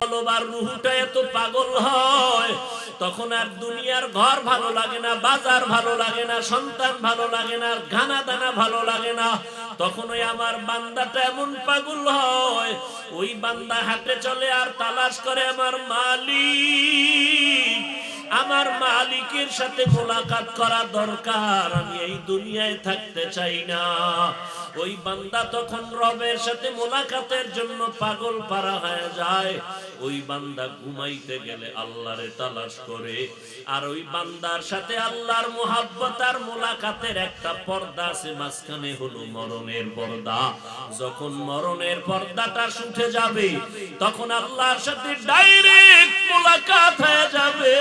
কলবার রুহটা এত পাগল হয়, তখন আর দুনিয়ার ঘর ভালো লাগে না, বাজার ভালো লাগে না, সন্তান ভালো লাগে না, ঘানা দানা ভালো লাগে না। তখন ওই আমার বান্দাটা এমন পাগল হয়, ওই বান্দা হাঁটে চলে আর তালাশ করে আমার মালিক, আমার মালিকের সাথে মোলাকাত করা দরকার, আমি এই দুনিয়ায় থাকতে চাই না। ওই বান্দা তখন রবের সাথে মোলাকাতের জন্য পাগল পারা হয়ে যায়। ওই বান্দা ঘুমাইতে গেলে আল্লাহরে তালাশ করে, আর ওই বান্দার সাথে আল্লাহর মুহাব্বত আর মোলাকাতের একটা পর্দা আছে, মাঝখানে হলো মরণের পর্দা। যখন মরণের পর্দাটা উঠে যাবে, তখন আল্লাহর সাথে ডাইরেক্ট মোলাকাত হয়ে যাবে।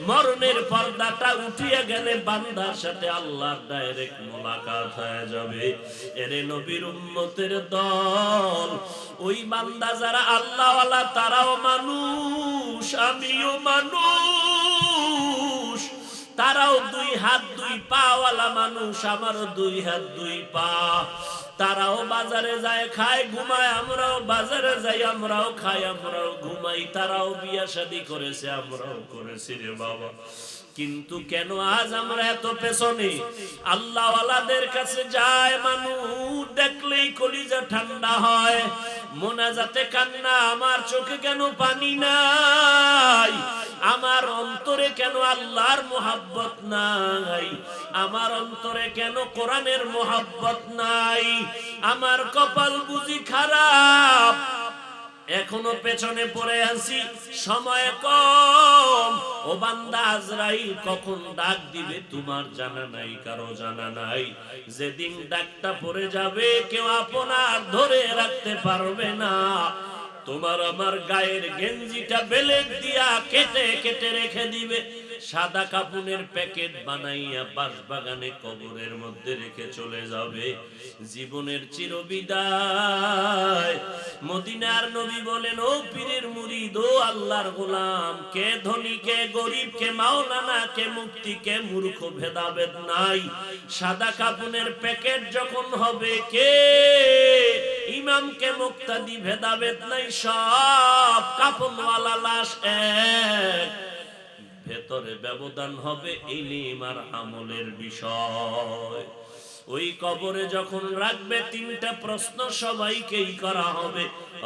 মরণের পর্দাটা উঠিয়ে গেলে বান্দার সাথে আল্লাহর ডাইরেক্ট মোলাকাত হয়ে যাবে। এরে নবীর উম্মতের দল, ওই বান্দা যারা আল্লাহওয়ালা তারাও মানুষ, আমিও মানুষ। তারাও দুই হাত দুই পা ওয়ালা মানুষ, আমারও দুই হাত দুই পা। তারাও বাজারে যায় খায় ঘুমায়, আমরাও বাজারে যাই, আমরাও খাই, আমরাও ঘুমাই। তারাও বিয়া শাদী করেছে, আমরাও করেছি রে বাবা। কিন্তু কেন আজ আমরা এত পেছনে? আল্লাহওয়ালাদের কাছে যায় মানুষ, দেখলেই কলিজা ঠান্ডা হয়, মোনাজাতে কান্না। আমার চোখে কেন পানি নাই? আমার অন্তরে কেন আল্লাহর মোহাব্বত নাই? আমার অন্তরে কেন কোরআনের মোহাব্বত নাই? আমার কপাল বুঝি খারাপ, এখনো পেছনে পড়ে আছি, সময় কম। ও বান্দা, আজরাইল কখন ডাক দিবে তোমার জানা নাই, কারো জানা নাই। যেদিন ডাকটা পড়ে যাবে, কেউ আপনার ধরে রাখতে পারবে না। তোমার আমার গায়ের গেঞ্জিটা বেলেট দিয়া কেটে কেটে রেখে দিবে, সাদা কাপড়ের প্যাকেট বানাইয়া বাঁশবাগানে কবরের মধ্যে রেখে চলে যাবে। জীবনের চিরবিদায়। মদিনার নবী বলেন, ও পীরের মুরিদ, ও আল্লাহর গোলাম, কে ধনী কে গরিব, কে মাওলানা কে মুক্তি, কে মূর্খ, ভেদাভেদ নাই। সাদা কাপড়ের প্যাকেট যখন হবে, কে ইমাম কে মুক্তাদি, ভেদাভেদ নাই। সব কাপড়ওয়ালা লাশ এক, ভেতরে ব্যবধান হবে ইলম আর আমলের বিষয়। ওই কবরে যখন রাখবে, তিনটা প্রশ্ন সবাইকেই করা হবে।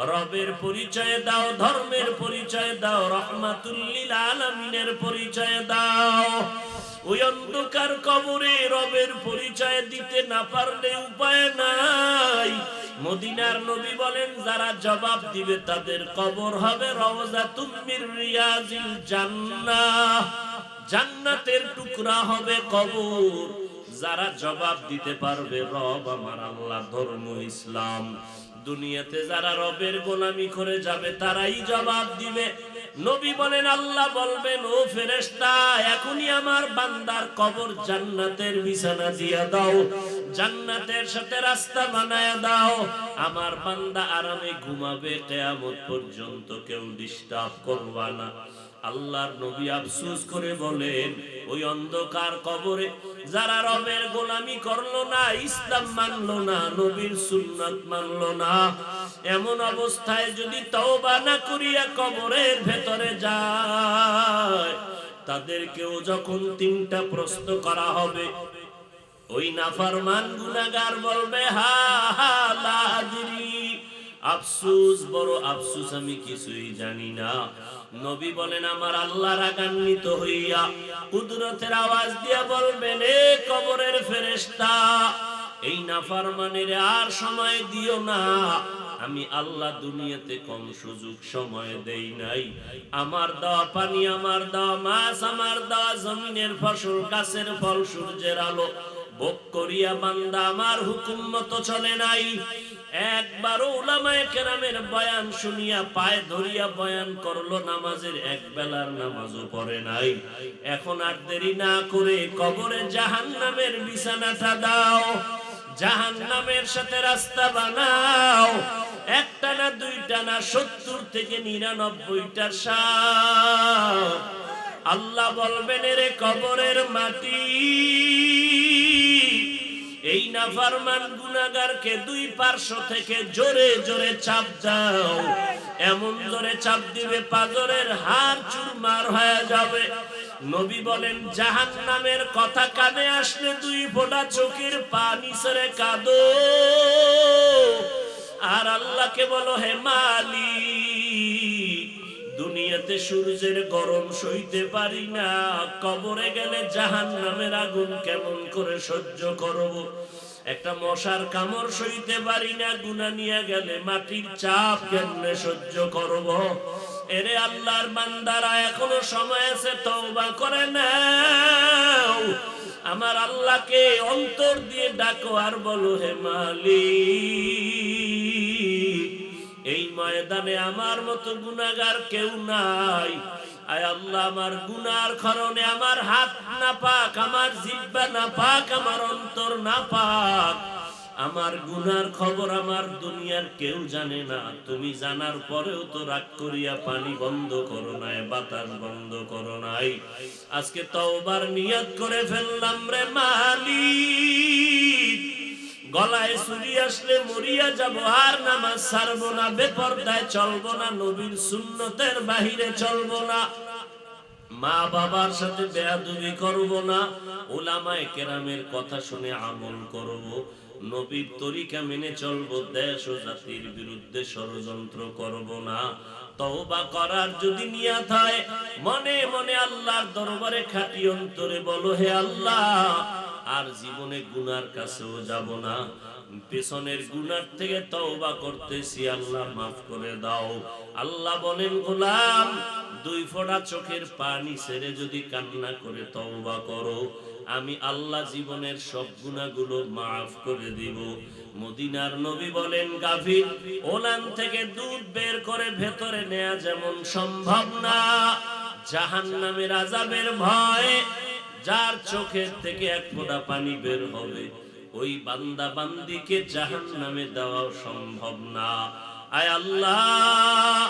রবের পরিচয় দাও, ধর্মের পরিচয় দাও, রহমাতুল লিল আলামিনের পরিচয় দাও। ওই অন্ধকার কবরে রবের পরিচয় দিতে না পারলে উপায় নাই। মদিনার নবী বলেন, যারা জবাব দিবে তাদের কবর হবে রওজাতুম মির রিয়াজিল জান্নাহ, জান্নাতের টুকরা হবে কবর। যারা জবাব দিতে পারবে, রব আমার আল্লাহ, ধর্ম ইসলাম। দুনিয়াতে যারা রবের গোলামি করে যাবে, তারাই জবাব দিবে। নবী বলেন, আল্লাহ বলবেন, ও ফেরেশতা, এখনই আমার বান্দার কবর জান্নাতের বিছানা দিয়া দাও, জান্নাতের সাথে রাস্তা বানায়া দাও। আমার বান্দা আরামে ঘুমাবে, কিয়ামত পর্যন্ত কেউ ডিস্টার্ব করবা না। আল্লাহর নবী আফসোস করে বলেন, ওই অন্ধকার কবরে যারা রবের গোলামি করলো না, ইসলাম মানলো না, নবীর সুন্নাত মানলো না, এমন অবস্থায় যদি তওবা না করিয়া কবরের ভেতরে যায়, তাদেরকেও যখন তিনটা প্রশ্ন করা হবে, ওই নাফরমান গুনাহগার বলবে, হা হা লা আদরি, আফসোস, বড় আফসোস, আমি কিছুই জানি না। নবী বলেন, আমার আল্লাহ রাগান্বিত হইয়া কুদরতের আওয়াজ দিয়া বলবেন, এ কবরের ফেরেশতা, এই নাফরমানের আর সময় দিও না। আমি আল্লাহ দুনিয়াতে কম সুযোগ সময় দেই নাই। আমার দেওয়া পানি, আমার দেওয়া মাছ, আমার দেওয়া জমিনের ফসল, গাছের ফল, সূর্যের আলো ভোগ করিয়া বান্দা আমার হুকুম মতো চলে নাই। একবারও উলামায়ে কেরামের বয়ান শুনিয়া পায়ে ধরিয়া বয়ান করলো, নামাজের এক বেলার নামাজও পড়ে নাই। এখন আর দেরি না করে কবরে জাহান্নামের বিছানাটা দাও, জাহান্নামের সাথে রাস্তা বানাও। একটা না, দুইটা না, 70 থেকে 99টা সাপ। আল্লাহ বলবেন, রে কবরের মাটি, এই নাফরমান গুনাহগারকে দুই পার্শ্ব থেকে জোরে জোরে চাপ দাও। এমন জোরে চাপ দিবে পাজরের হাড় চুরমার হয়ে যাবে। নবী বলেন জাহান্নামের কথা কানে আসলে 2 ফোঁটা চোখের পানি ছেড়ে কাঁদো আর আল্লাহকে বলো, হে মালিক, দুনিয়াতে সূর্যের গরম সইতে পারি না, কবরে গেলে জাহান্নামের আগুন কেমন করে সহ্য করব। একটা মশার কামড় সইতে পারি না, গুনাহ নিয়ে গেলে মাটির চাপ কেমনে সহ্য করব। এরে আল্লাহর বান্দারা, এখনো সময় আছে, তওবা করে নাও। আমার আল্লাহকে অন্তর দিয়ে ডাকো আর বলো, হে মালিক, এই ময়দানে আমার মতো গুনাহগার কেউ নাই। আয় আল্লাহ, আমার গুনার কারণে আমার হাত নাপাক, আমার জিহ্বা নাপাক, আমার অন্তর নাপাক। আমার গুনার খবর আমার দুনিয়ার কেউ জানে না। তুমি জানার পরেও তো রাগ করিয়া পানি বন্ধ করো নাই, বাতাস বন্ধ করো নাই। আজকে তওবার নিয়ত করে ফেললাম রে মালিক, গলায় ছুরি আসলে মরিয়া যাব, আর নামাজ ছাড়বো না, বেপরদায় চলবো না, নবীর সুন্নতের বাহিরে চলবো না, মা বাবার সাথে বেয়াদবি করব না, উলামায়ে কেরামের কথা শুনে আমল করব, নবীর তরিকা মেনে চলব, দেশ ও জাতির বিরুদ্ধে ষড়যন্ত্র করব না। তওবা করার যদি নিয়ত হয়, মনে মনে আল্লাহর দরবারে খাঁটি অন্তরে বলো, হে আল্লাহ, আর জীবনে গুনার কাছেও যাব না, পেছনের গুনার থেকে তওবা করতেছি, আল্লাহ মাফ করে দাও। আল্লাহ বলেন, গোলাম, 2 ফোঁটা চোখের পানি ছেড়ে যদি কান্না করে তওবা করো, আমি আল্লাহ জীবনের সব গুনাহগুলো মাফ করে দিব। মদিনার নবী বলেন, গাভীর ওলান থেকে দুধ বের করে ভেতরে নেয়া যেমন সম্ভব না, জাহান্নামের আযাবের ভয় যার চোখের থেকে 1 ফোঁটা পানি বের হবে, ওই বান্দা বান্দিকে জাহান্নামে দেওয়া সম্ভব না। আয় আল্লাহ,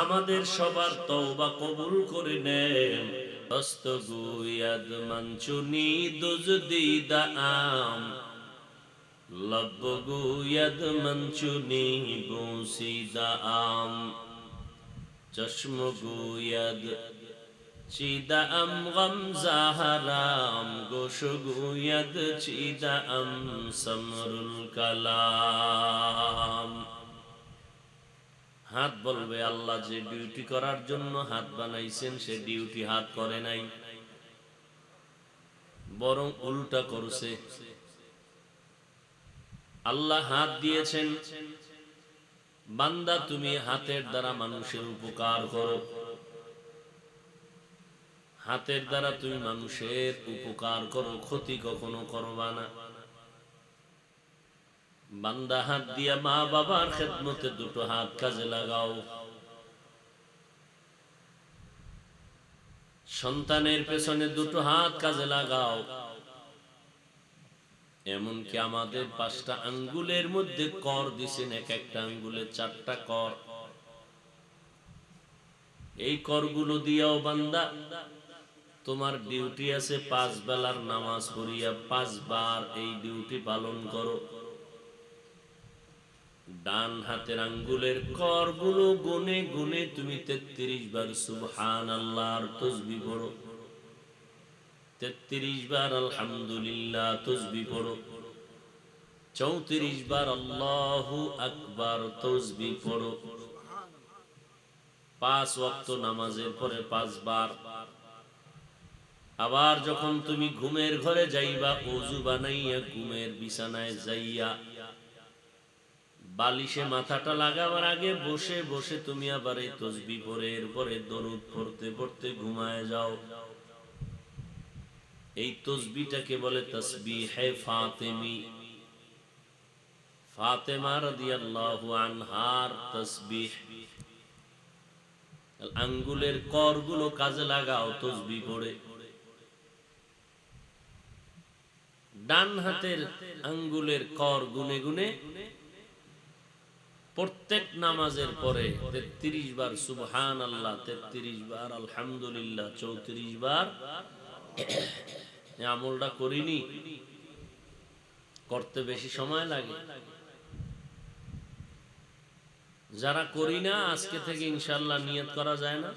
আমাদের সবার তওবা কবুল করে নেন। দস্তগুয়াদ মঞ্চুনি দুজদিদা আম, লবগুয়াদ মঞ্চুনি বুসিদা আম, চশমগুয়াদ চিদা আম গম জাহারাম, গোশগুয়াদ চিদা আম সমরুল কালাম। হাত বলবে, আল্লাহ যে ডিউটি করার জন্য হাত বানাইছেন সে ডিউটি হাত করে নাই, বরং উল্টা করছে। আল্লাহ হাত দিয়েছেন, বান্দা তুমি হাতের দ্বারা মানুষের উপকার করো, হাতের দ্বারা তুমি মানুষের উপকার করো, ক্ষতি কখনো করবা না। বান্দা হাত দিয়া মা বাবার খেদমতে 2টো হাত কাজে লাগাও, সন্তানের পেছনে 2টো হাত কাজে লাগাও। এমনকি আমাদের 5টা আঙ্গুলের মধ্যে কর দিছেন, এক একটা আঙ্গুলে 4টা কর। এই করগুলো দিয়াও বান্দা তোমার ডিউটি আছে 5 বেলার নামাজ পড়িয়া 5 বার এই ডিউটি পালন করো। ডান হাতের আঙ্গুলের করগুলো গুনে গুনে তুমি 33 বার সুবহানাল্লাহর তাসবিহ পড়ো, 33 বার আলহামদুলিল্লাহ তাসবিহ পড়ো, 34 বার আল্লাহু আকবার তাসবিহ পড়ো। 5 ওয়াক্ত নামাজের পরে 5 বার। আবার যখন তুমি ঘুমের ঘরে যাইবা, ওযু বানাইয়া ঘুমের বিছানায় যাইয়া বালিশে মাথাটা লাগাবার আগে বসে বসে তুমি আবার এই তাসবিহ পড়ে এরপরে দরুদ পড়তে পড়তে ঘুমায় যাও। এই তাসবিহটাকে বলে তাসবিহে ফাতেমি। ফাতেমা রাদিয়াল্লাহু আনহার তাসবিহ। আঙ্গুলের করগুলো কাজে লাগাও তাসবিহ পড়ে। ডান হাতের আঙ্গুলের কর গুনে গুনে প্রত্যেক নামাজের পরে 33 বার সুবহানাল্লাহ, 33 বার আলহামদুলিল্লাহ, 34 বার। এই আমলটা করিনি, করতে বেশি সময় লাগে। যারা করি না আজকে থেকে ইনশাআল্লাহ নিয়ত করা যায় না?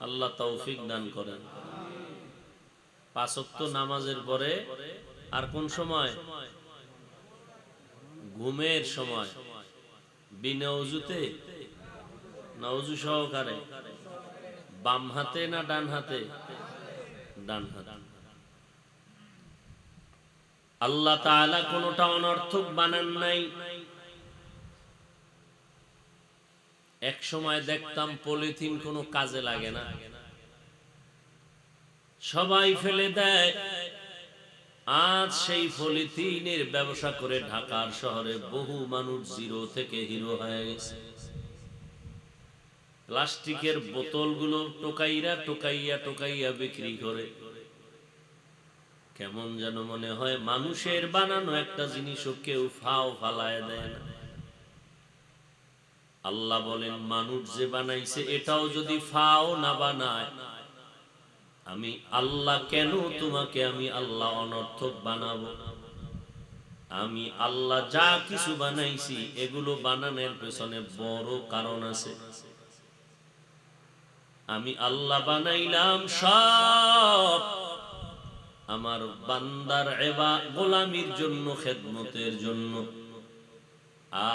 আল্লাহ তৌফিক দান করেন। 5 ওয়াক্ত নামাজের পরে আর কোন সময়? ঘুমের সময় বিনা ওযুতে না ওযু সহকারে? বাম হাতে না ডান হাতে? ডান হাতে। আল্লাহ তাআলা কোনটা অনর্থক বানান নাই। এক সময় দেখতাম পলিথিন কোনো কাজে লাগে না, সবাই ফেলে দেয়। আজ সেই পলিথিনের ব্যবসা করে ঢাকার শহরে বহু মানুষ জিরো থেকে হিরো হয়ে গেছে। প্লাস্টিকের বোতলগুলো টোকাইয়া টোকাইয়া টোকাইয়া বিক্রি করে। কেমন যেন মনে হয় মানুষের বানানো একটা জিনিসও কেউ ফাও ফালায় দেয় না। আল্লাহ বলেন মানুষ যে বানাইছে এটাও যদি ফাও না বানায়, আমি আল্লাহ কেন তোমাকে আমি আল্লাহ অনর্থক বানাবো? আমি আল্লাহ যা কিছু বানাইছি এগুলো বানানোর পেছনে বড় কারণ আছে। আমি আল্লাহ বানাইলাম সব আমার বান্দার গোলামির জন্য, খেদমতের জন্য।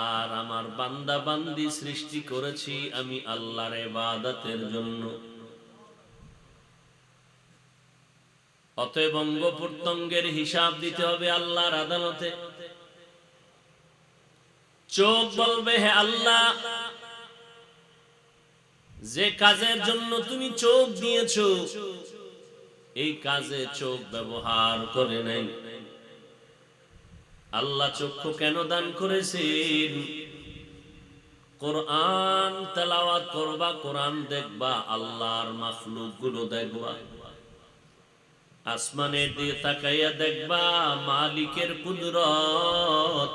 আর আমার বান্দা বান্দি সৃষ্টি করেছি আমি আল্লাহর ইবাদতের জন্য। অতএব অঙ্গ প্রত্যঙ্গের হিসাব দিতে হবে আল্লাহর আদালতে। চোখ বলবে হে আল্লাহ, যে কাজের জন্য তুমি চোখ দিয়েছো এই কাজে চোখ ব্যবহার করে নাই। আল্লাহ চক্ষু কেন দান করেছেন? কোরআন তেলাওয়াত করবা, কোরআন দেখবা, আল্লাহর মাখলুক গুলো দেখবা, আসমানের দিকে তাকাইয়া দেখবা মালিকের কুদরত,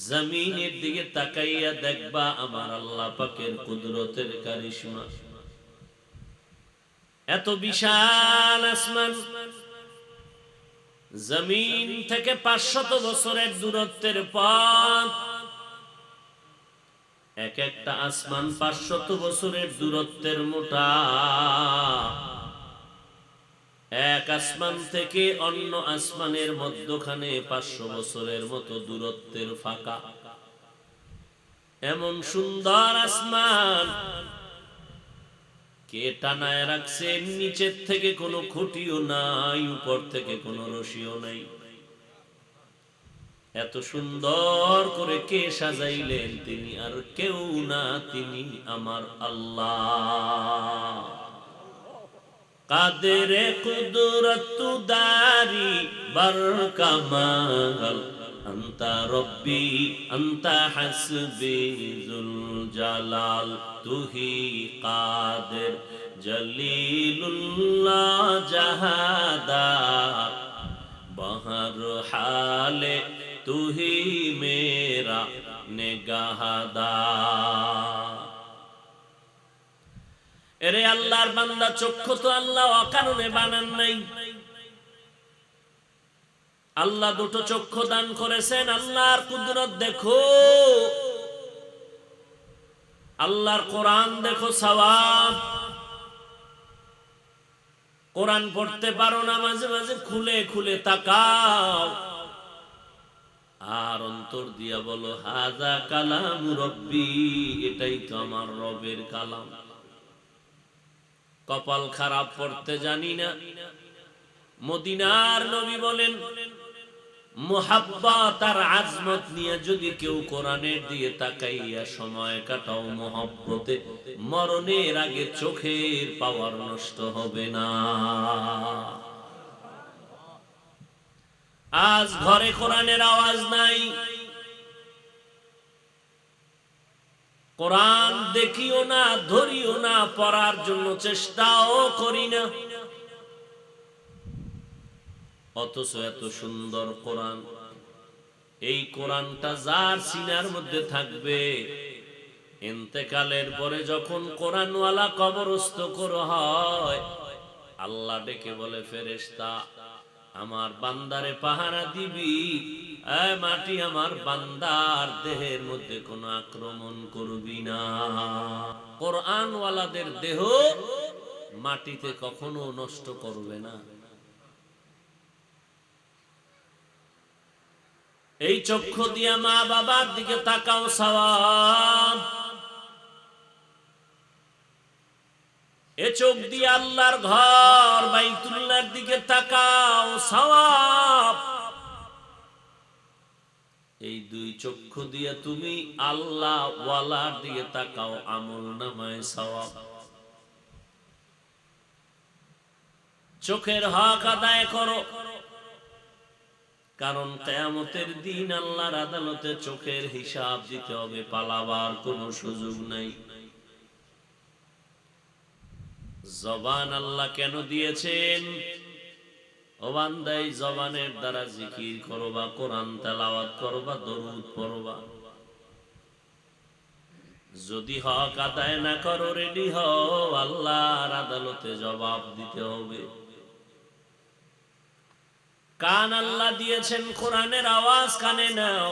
জমিনের দিকে তাকাইয়া দেখবা আমার আল্লাহ পাকের কুদরতের কারিশমা। এত বিশাল আসমান, জমিন থেকে 500 বছরের দূরত্বের পথ। এক একটা আসমান 500 বছরের দূরত্বের মোটা। এক আসমান থেকে অন্য আসমানের মধ্যখানে 500 বছরের মতো দূরত্বের ফাঁকা। এমন সুন্দর আসমান কে টানায় রাখছে? নিচের থেকে কোনো খুঁটিও নাই, উপর থেকে কোনো রশিও নাই। এত সুন্দর করে কে সাজাইলেন? তিনি আর কেউ না, তিনি আমার আল্লাহ। কাদের কুদরত দারি বরকামাল, আন্তা রব্বি আন্তা হাসবি যুল জালাল, তুহি কাদের জলিলুল্লাহ জাহাদার, বহর হালে তুহি মেরা নেগাহদার। এরে আল্লাহর বান্দা, চক্ষু তো আল্লাহ অকারণে বানান নাই। আল্লাহ দুটো চক্ষু দান করেছেন। আল্লাহর কুদরত দেখো, আল্লাহর কোরআন দেখো, সওয়াব। কোরআন পড়তে পারো না, মাঝে মাঝে খুলে খুলে তাকাও আর অন্তর দিয়া বলো হাযা কালাম রব্বি, এটাই তো আমার রবের কালাম। কপাল খারাপ, পড়তে জানি না। মদিনার নবী বলেন মুহাব্বত আর আজমত নিয়ে যদি কেউ কোরআনের দিকে তাকাইয়া সময় কাটাও মুহাব্বতে, মরণের আগে চোখের পাওয়ার নষ্ট হবে না। আজ ঘরে কোরআনের আওয়াজ নাই, কোরআন দেখিও না, ধরিও না, পড়ার জন্য চেষ্টাও করি না। অথচ এত সুন্দর কোরআন, এই কোরআনটা যার সিনার মধ্যে থাকবে, ইন্তেকালের পরে যখন কোরআনওয়ালা কবরস্থ করা হয়, আল্লাহ ডেকে বলে ফেরেশতা আমার বান্দারে পাহারা দিবি মাটি আমার বান্দার দেহের মধ্যে কোনো আক্রমণ করবি না। কোরআন ওয়ালাদের দেহ মাটিতে কখনো নষ্ট করবে না। এই চক্ষু দিয়া মা বাবার দিকে তাকাও, সওয়াব। এ চোখ দিয়ে আল্লাহর ঘর বাইতুল্লাহর দিকে তাকাও, সওয়াব। এই দুই চক্ষু দিয়ে তুমি আল্লাহ ওয়ালার দিকে তাকাও, আমল নামায় সওয়াব। চোখের হক আদায় করো, কারণ কিয়ামতের দিন আল্লাহর আদালতে চোখের হিসাব দিতে হবে, পালাবার কোনো সুযোগ নাই। জবান আল্লাহ কেন দিয়েছেন? ও বান্দা, এই জবানের দ্বারা জিকির করবা, কোরআন তেলাওয়াত করবা, দরুদ পড়বা। যদি হক আদায় না করো, রেডি হও, আল্লাহর আদালতে জবাব দিতে হবে। কান আল্লাহ দিয়েছেন, কোরআনের আওয়াজ কানে নাও।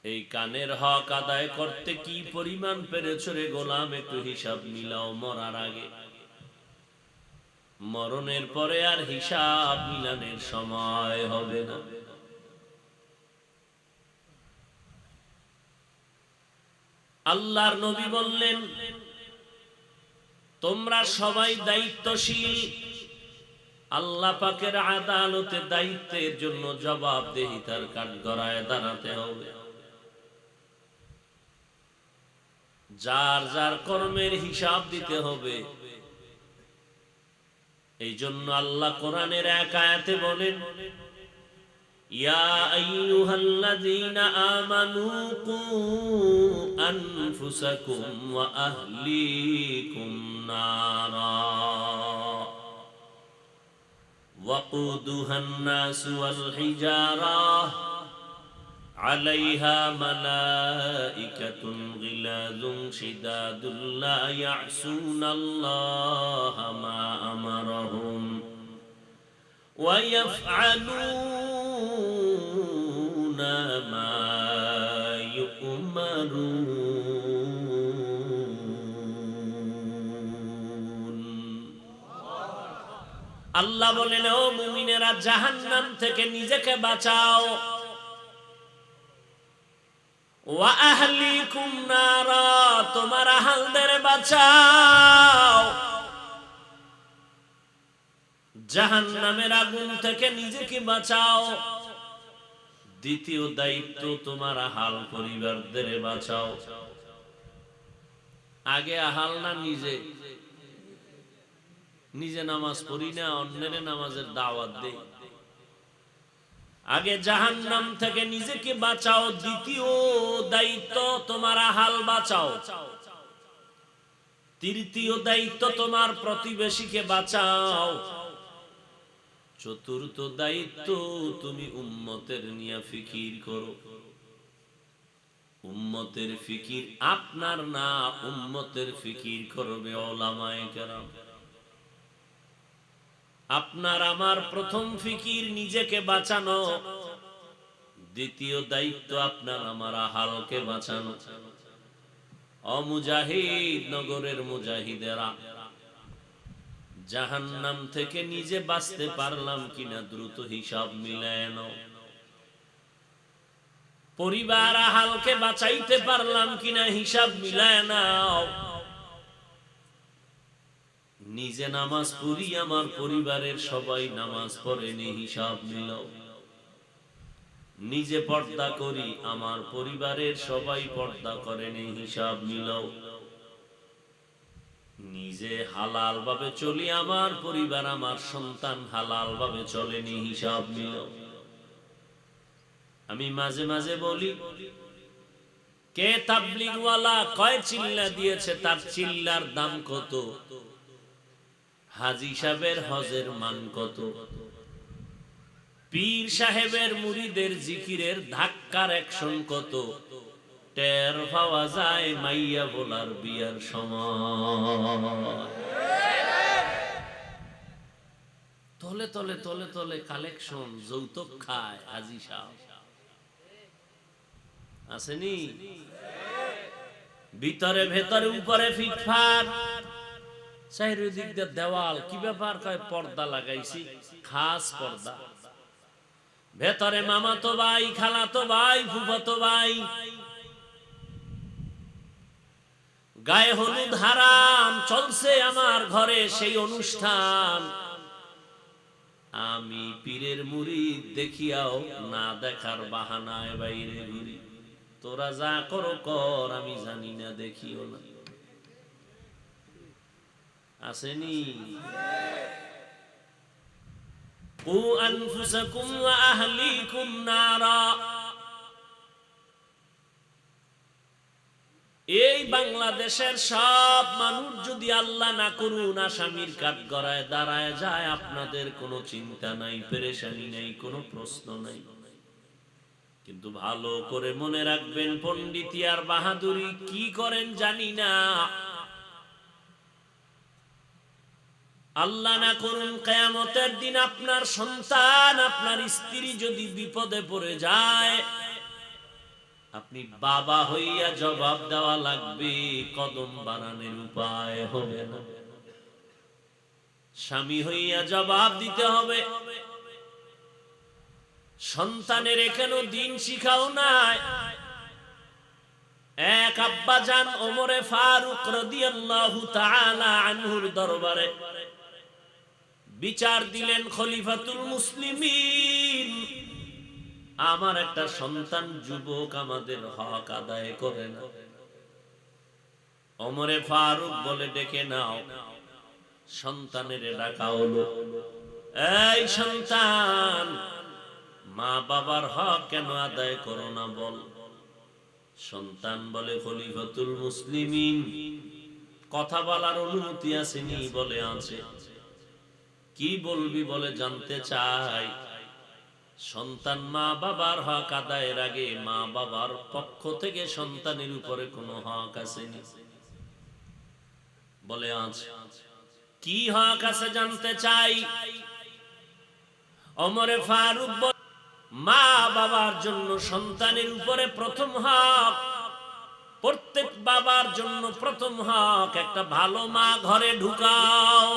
এই কানের হক আদায় করতে কি পরিমাণ পেরেছো রে গোলাম, একটু হিসাব মিলাও মরার আগে। মরণের পরে আর হিসাব মিলানের সময় হবে না। আল্লাহর নবী বললেন, তোমরা সবাই দায়িত্বশীল, আল্লাহ পাকের আদালতে দায়িত্বের জন্য জবাবদেহিতার কাঠগড়ায় দাঁড়াতে হবে। যার যার কর্মের হিসাব দিতে হবে। এই জন্য আল্লাহ কোরআনের এক আয়াতে বলেন, ইয়া আইয়ুহাল্লাযীনা আমানু কু আনফুসাকুম ওয়া আহলিকুম নারা ওয়াকুদুহান নাসু ওয়াল হিজারাহ আলাইহা মালাইকাতুন গিলাযুন শিদাদুন লা ইয়াসুনাল্লাহা মা আমারাহুম ওয়া ইয়াফআলুনা মা ইউমারুন। আল্লাহ বলেন, ও মুমিনেরা, জাহান্নাম থেকে নিজেকে বাঁচাও। ওয়া আহলিকুম নারা, তোমার আহলদের বাঁচাও। জাহান্নামের আগুন থেকে নিজেকে বাঁচাও। দ্বিতীয় দায়িত্ব, তোমার আহাল পরিবারদের বাঁচাও। আগে আহাল না নিজে? নিজে নামাজ পড়ি না, অন্যের নামাজের দাওয়াত দেই। আগে জাহান্নাম থেকে নিজেকে বাঁচাও, দ্বিতীয় দায়িত্ব তোমার আহাল বাঁচাও। তৃতীয় দায়িত্ব তোমার প্রতিবেশীকে বাঁচাও। চতুর্থ দায়িত্ব, তুমি উম্মতের নিয়ে ফিকির করো। উম্মতের ফিকির আপনার না, উম্মতের ফিকির করবে উলামায়ে কেরাম। আপনার আমার প্রথম ফিকির নিজেকে বাঁচানো, দ্বিতীয় দায়িত্ব আপনার আমার আহালকে বাঁচানো। অমুজাহিদ নগরের মুজাহিদেরা, জাহান্নাম থেকে নিজে বাঁচতে পারলাম কিনা দ্রুত হিসাব মিলায় নাও। পরিবার আহালকে বাঁচাইতে পারলাম কিনা হিসাব মিলায় নাও। নিজে নামাজ পড়ি, আমার পরিবারের সবাই নামাজ পড়েনি, হিসাব মিলাও। নিজে পর্দা করি, আমার পরিবারের সবাই পর্দা করেনি, হিসাব মিলাও। নিজে হালাল ভাবে চলি, আমার পরিবার আমার সন্তান হালাল ভাবে চলেনি, হিসাব মিলাও। আমি মাঝে মাঝে বলি, কে তাবলীগওয়ালা কয় চিল্লা দিয়েছে, তার চিল্লার দাম কত? হাজী সাহেবের হজের মান কত? পীর সাহেবের মুরিদের জিকিরের ধাক্কার অ্যাকশন কত? টের পাওয়া যায় মাইয়া বলার বিয়ার সময়। তলে তলে তলে তলে কালেকশন, যৌতুক খায় হাজি সাহেব আসেনি, ভিতরে ভেতরে উপরে ফিটফাট, চারিদিক দিয়ে দেওয়াল, কি ব্যাপার? কয় পর্দা লাগাইছি, খাস পর্দা। ভেতরে মামাতো ভাই, খালাতো ভাই, ফুফাতো ভাই, গায়ে হলুদ হারাম চলছে আমার ঘরে সেই অনুষ্ঠান। আমি পীরের মুরিদ দেখিয়াও না দেখার বাহানায় বাইরে ঘুরি। তোরা যা করো কর, আমি জানি না, দেখিও না। আসেনি? কু আনফুসাকুম ওয়া আহলিকুম নারা। এই বাংলাদেশের সব মানুষ যদি আল্লাহ না করুন আসামির কাঠগড়ায় দাঁড়ায় যায়, আপনাদের কোনো চিন্তা নাই, পেরেশানি নাই, কোনো প্রশ্ন নাই। কিন্তু ভালো করে মনে রাখবেন, পণ্ডিতি আর বাহাদুরি কি করেন জানি না, আল্লাহ না করুন কিয়ামতের দিন আপনার সন্তান, আপনার স্ত্রী যদি বিপদে পড়ে যায়, আপনি বাবা হইয়া জবাব দেওয়া লাগবে, কদম বানানোর উপায় হবে না। স্বামী হইয়া জবাব দিতে হবে। সন্তানের এখানেও দিন শিখাও নাই। এক আব্বাজান ওমরে ফারুক রাদিয়াল্লাহু তাআলা আনহুর দরবারে বিচার দিলেন, খলিফাতুল মুসলিমিন, আমার একটা সন্তান যুবক আমাদের হক আদায় করে না। ওমরে ফারুক বলে, ডেকে নাও। সন্তানের ডাকা হলো, এই সন্তান, মা বাবার হক কেন আদায় করো না বল। সন্তান বলে, খলিফাতুল মুসলিমিন, কথা বলার অনুমতি আসেনি? বলে আছে। কি বলবি? বলে জানতে চাই। সন্তান মা বাবার হক আদায়ের আগে মা বাবার পক্ষ থেকে সন্তানের উপরে কোনো হক আসেনি? বলে আছে। কি হক আছে জানতে চাই। ওমরে ফারুক বলে, মা বাবার জন্য সন্তানের উপরে প্রথম হক, প্রত্যেক বাবার জন্য প্রথম হক, একটা ভালো মা ঘরে ঢুকাও।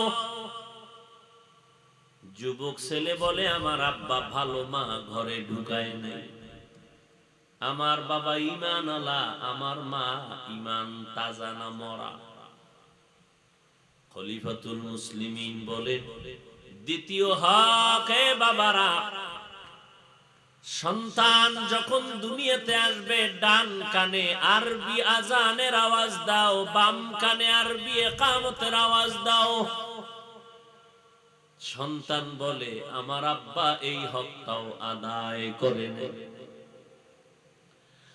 যুবক ছেলে বলে, আমার আব্বা ভালো মা ঘরে ঢুকায় নাই, আমার বাবা ঈমান আলা, আমার মা ঈমান তাজা না মরা। খলিফাতুল মুসলিমিন বলে, দ্বিতীয় হক, এ বাবারা, সন্তান যখন দুনিয়াতে আসবে, ডান কানে আরবি আজানের আওয়াজ দাও, বাম কানে আরবি ইকামতের আওয়াজ দাও। সন্তান বলে, আমার আব্বা এই হকটাও আদায় করে নেয়।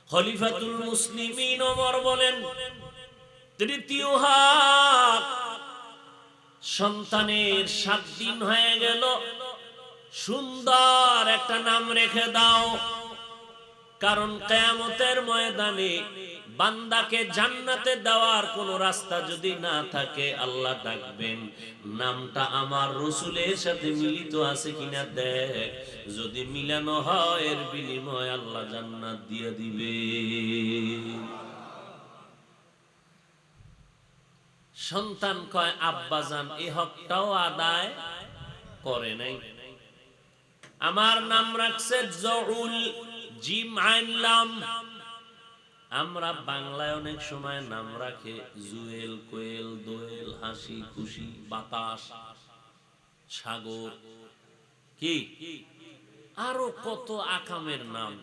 খলিফাতুল মুসলিমিন ওমর বলেন, তৃতীয় হক, সন্তানের 7 দিন হয়ে গেল, সুন্দর একটা নাম রেখে দাও। কারণ কিয়ামতের ময়দানে বান্দাকে জান্নাতে দেওয়ার কোন রাস্তা যদি না থাকে, আল্লাহ ডাকবেন, নামটা আমার রাসূলের সাথে মিলিত আছে কিনা দেখ। যদি মিলানো হয়, এর বিনিময়ে আল্লাহ জান্নাত দিয়ে দিবে। সন্তান কয়, আব্বাজান এই হকটাও আদায় করে নাই। আমার নাম রাখছে জউল, জিম আইন লাম। আমরা বাংলায় অনেক সময় নাম রাখে জুয়েল, কোয়েল, দোয়েল, হাসি খুশি, বাতাস, সাগর, কি আরো কত আকামের নাম,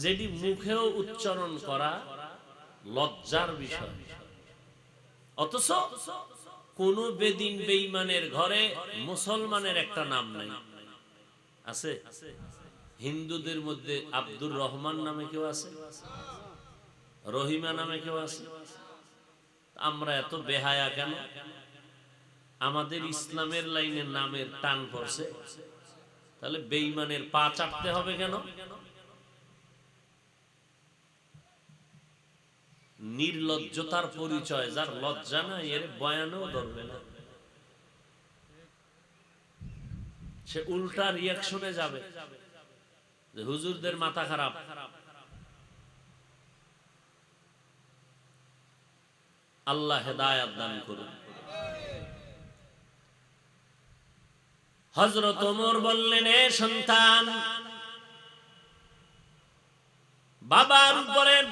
যেটি মুখেও উচ্চারণ করা লজ্জার বিষয়। অথচ কোন বেদিন বেঈমানের ঘরে মুসলমানের একটা নাম নাই। আছে? হিন্দুদের মধ্যে আব্দুর রহমান নামে কেউ আছে? রহিমা নামে কেউ আছে? আমরা এত বেহায়া কেন? আমাদের ইসলামের লাইনে নামের টান পড়ছে, তাহলে বেঈমানের পা চাটতে হবে কেন? নির্লজ্জতার পরিচয়। যার লজ্জা নাই, এর বয়ানও ধরবে না। সে উল্টা রিয়াকশনে যাবে যে হুজুরদের মাথা খারাপ। আল্লাহ হেদায়েত দান করুন। হযরত ওমর বললেন, এ সন্তান, বাবার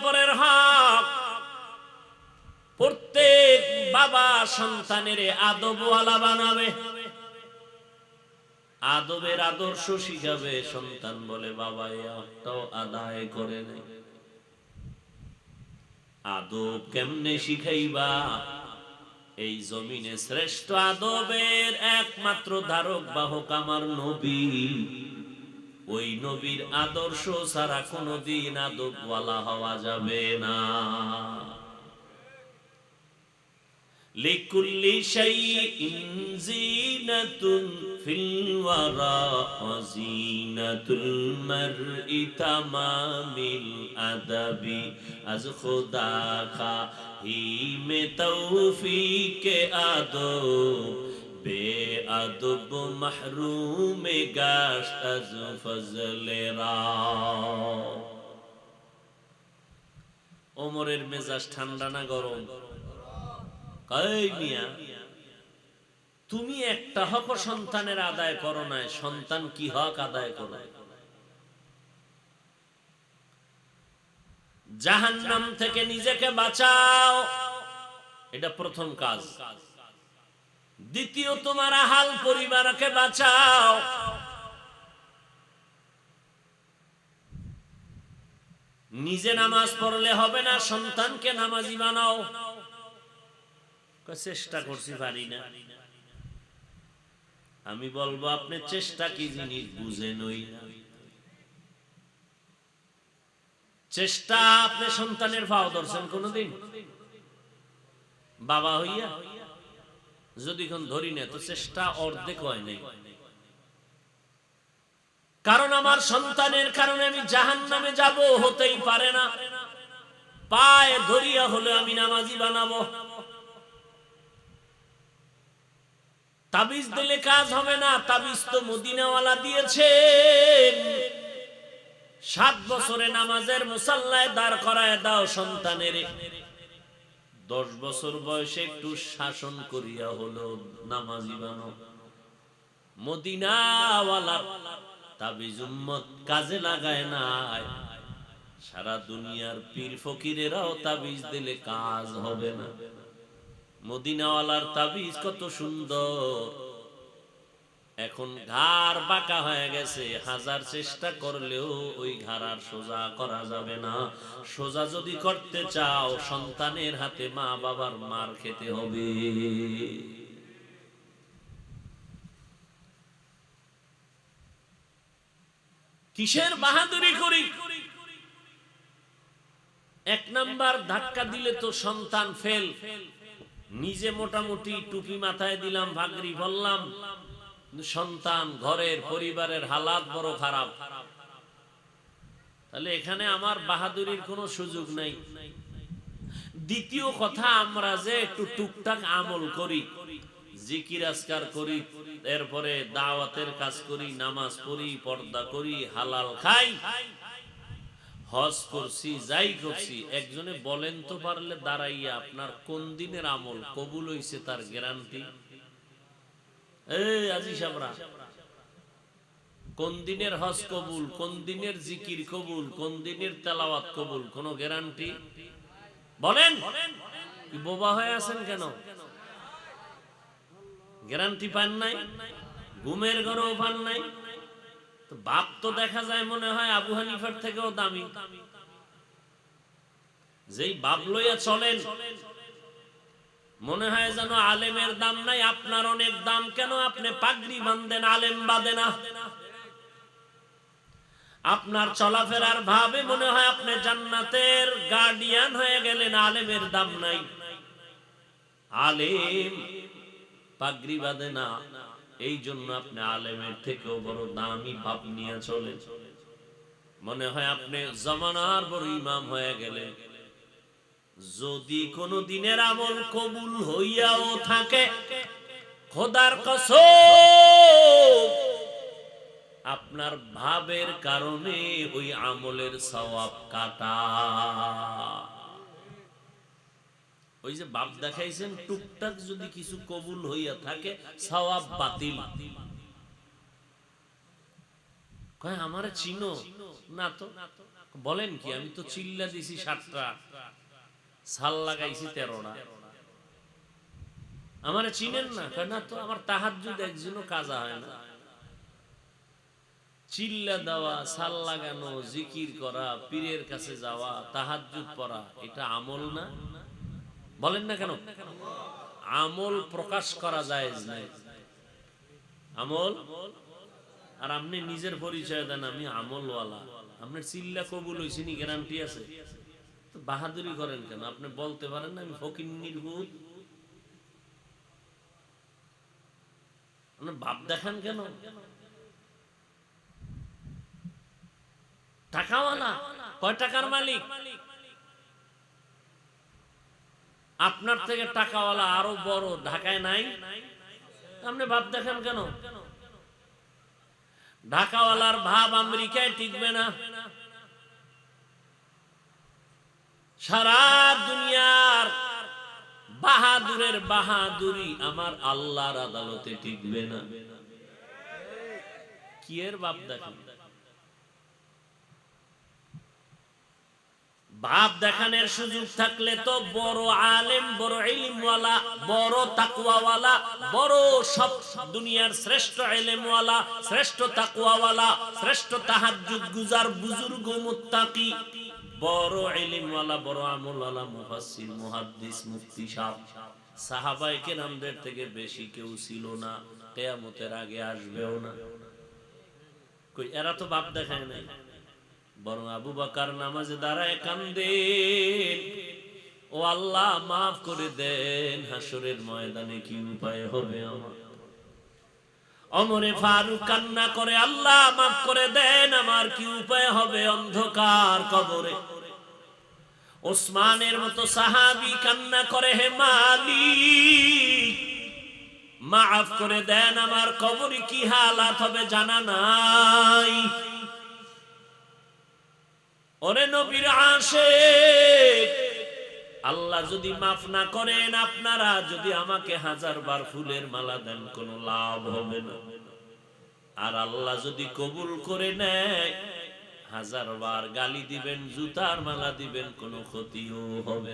পরের হক। প্রত্যেক বাবা সন্তানের আদবওয়ালা বানাবে, আদবের আদর্শ শিখাবে। সন্তান বলে, বাবা একটাও আদায় করে নাই। আদব কেমনে শিখাইবা? এই জমিনে শ্রেষ্ঠ আদবের একমাত্র ধারক বাহক আমার নবী। ওই নবীর আদর্শ ছাড়া কোনদিন আদবওয়ালা হওয়া যাবে না। লিকুল্লি শাইইন জিনাতুন ফিল ওয়ারা ওয়া জিনাতুল মারই তামামিল আদাবি। আজ খুদা খাহিমে তৌফিকে আদব, বেআদব মাহরুমে গাশত আজ ফজলে রা। ওমরের মেজাজ ঠান্ডা না গরম? কই মিয়া, তুমি একটা হক সন্তানের আদায় করো না, সন্তান কি হক আদায় করো? জাহান্নাম থেকে নিজেকে বাঁচাও, এটা প্রথম কাজ। দ্বিতীয়, তোমার আহাল পরিবারকে বাঁচাও। নিজে নামাজ পড়লে হবে না, সন্তানকে নামাজি বানাও। চেষ্টা করছি, পারি না। আমি বলবো, আপনি চেষ্টা কি জিনিস বুঝেনই না। চেষ্টা আপনি সন্তানের পাও ধরছেন কোনদিন? বাবা হইয়া যদি কোন ধরি না, তো চেষ্টা অর্ধেক হয় নাই। কারণ আমার সন্তানের কারণে আমি জাহান্নামে যাব, হতেই পারে না। পায়ে ধরিয়া হলে আমি নামাজি বানাবো। তাবিজ দিলে কাজ হবে না, তাবিজ তো মদিনাওয়ালা দিয়েছেন। 7 বছরে নামাজের মুসাল্লায় দাঁড় করায় দাও সন্তানের। 10 বছর বয়সে একটু শাসন করিয়া হলো নামাজি বানাও। মদিনাওয়ালার তাবিজ উম্মত কাজে লাগায় নাই। সারা দুনিয়ার পীর ফকিরেরাও তাবিজ দিলে কাজ হবে না। মদিনাওয়ালার তাবিজ কত সুন্দর। এখন ঘাড় বাঁকা হয়ে গেছে, হাজার চেষ্টা করলেও ওই ঘাড় আর সোজা করা যাবে না। সোজা যদি করতে চাও, সন্তানের হাতে মা বাবার মার খেতে হবে। কিসের বাহাদুরি করি? 1 নাম্বার, ধাক্কা দিলে তো সন্তান ফেল। নিজে মোটামুটি টুপি মাথায় দিলাম, ভাগরি বললাম, সন্তান ঘরের পরিবারের হালাত বড় খারাপ। তাহলে এখানে আমার বাহাদুরির কোনো সুযোগ নাই। দ্বিতীয় কথা, আমরা যে একটু টুকটাক আমল করি, জিকির আজকার করি, এরপরে দাওয়াতের কাজ করি, নামাজ পড়ি, পর্দা করি, হালাল খাই, হজ করছি, যাই করছি, একজনে বলেন তো পারলে দাঁড়াইয়া, আপনার কোন দিনের আমল কবুল হইছে তার গ্যারান্টি? এই আজি সাবরা, কোন দিনের হজ কবুল, কোন দিনের জিকির কবুল, কোন দিনের তেলাওয়াত কবুল, কোন গ্যারান্টি বলেন? কি বোবা হয়ে আছেন কেন? গ্যারান্টি পান নাই? ঘুমের ঘরেও পান নাই? তো বাপ তো দেখা যায় মনে হয় আবু হানিফার থেকেও দামি। যেই বাপ লইয়া চলেন, মনে হয় যেন আলেমের দাম নাই। আপনার অনেক দাম। কেন আপনি পাগড়ি বাঁধেন, আলেম বাঁধে না? আপনার চলাফেরার ভাবে মনে হয় আপনি জান্নাতের গার্ডিয়ান হয়ে গেলেন, আলেমের দাম নাই। আলেম পাগড়ি বাঁধে না, এই জন্য আপনি আলেমের থেকেও বড় দামি ভাব নিয়ে চলেন। মনে হয় আপনি জামানার বড় ইমাম হয়ে গেলেন। যদি কোনো দিনের আমল কবুল হইয়াও থাকে, খোদার কসম আপনার ভাবের কারণে ওই আমলের সওয়াব কাটা। ওই যে বাপ দেখাইছেন, টুকটাক যদি কিছু কবুল হইয়া থাকে সওয়াব বাতিল। কয় আমারে চিনো না তো? বলেন কি, আমি তো চিল্লা দিছি 7টা, সাল লাগাইছি 13টা, আমারে চিনেন না? কয় না তো, আমার তাহাজ্জুদ একদিনও কাজা হয় না। চিল্লা দেওয়া, সাল লাগানো, জিকির করা, পীরের কাছে যাওয়া, তাহাজ্জুদ পড়া, এটা আমল না? বলেন না কেন? আমল প্রকাশ করা জায়েজ নাই। আমল, আর আপনি নিজের পরিচয় দেন আমি আমলওয়ালা, আপনার চিল্লা কবুল হইছে নি গ্যারান্টি আছে? তো বাহাদুরি করেন কেন? আপনি বলতে পারেন না আমি ফকিন্নির ভূত? আপনি ভাব দেখান কেন? টাকাওয়ালা, কয় টাকার মালিক? আপনার থেকে টাকাওয়ালা আরো বড় ঢাকায় নাই? আপনি ভাব দেখান কেন? ঢাকাওয়ালার ভাব আমেরিকায় টিকবে না, সারা দুনিয়ার বাহাদুরের বাহাদুরি আমার আল্লাহর আদালতে টিকবে না। কি এর ভাব দেখান? ভাব দেখানোর সুযোগ থাকলে তো বড় আলেম, বড় ইলমওয়ালা, বড় তাকওয়াওয়ালা, বড় সব দুনিয়ার শ্রেষ্ঠ ইলমওয়ালা, শ্রেষ্ঠ তাকওয়াওয়ালা, শ্রেষ্ঠ তাহাজ্জুদ গুজার বুজুর্গ মুত্তাকি, বড় ইলমওয়ালা, বড় আমলওয়ালা, মুফাসসির, মুহাদ্দিস, মুফতি সাহেব, সাহাবায়ে কেরামদের থেকে বেশি কেউ ছিল না, কিয়ামতের আগে আসবেও না। কই এরা তো ভাব দেখায় নাই। বরং আবু বকর নামাজে দাঁড়ায় কান্দেন, ও আল্লাহ মাফ করে দেন, হাসরের ময়দানে কি উপায় হবে আমার। ওমরে ফারুক কান্না করে, আল্লাহ মাফ করে দেন, আমার কি উপায় হবে অন্ধকার কবরে। ওসমানের মতো সাহাবী কান্না করে, হে মালিক মাফ করে দেন, আমার কবরে কি হালাত হবে জানা নাই। ওরে নবীর আশিক, আল্লাহ যদি মাফ না করেন, আপনারা যদি আমাকে 1000 বার ফুলের মালা দেন কোনো লাভ হবে না। আর আল্লাহ যদি কবুল করে নেয়, 1000 বার গালি দিবেন, জুতার মালা দিবেন, কোনো ক্ষতিও হবে না।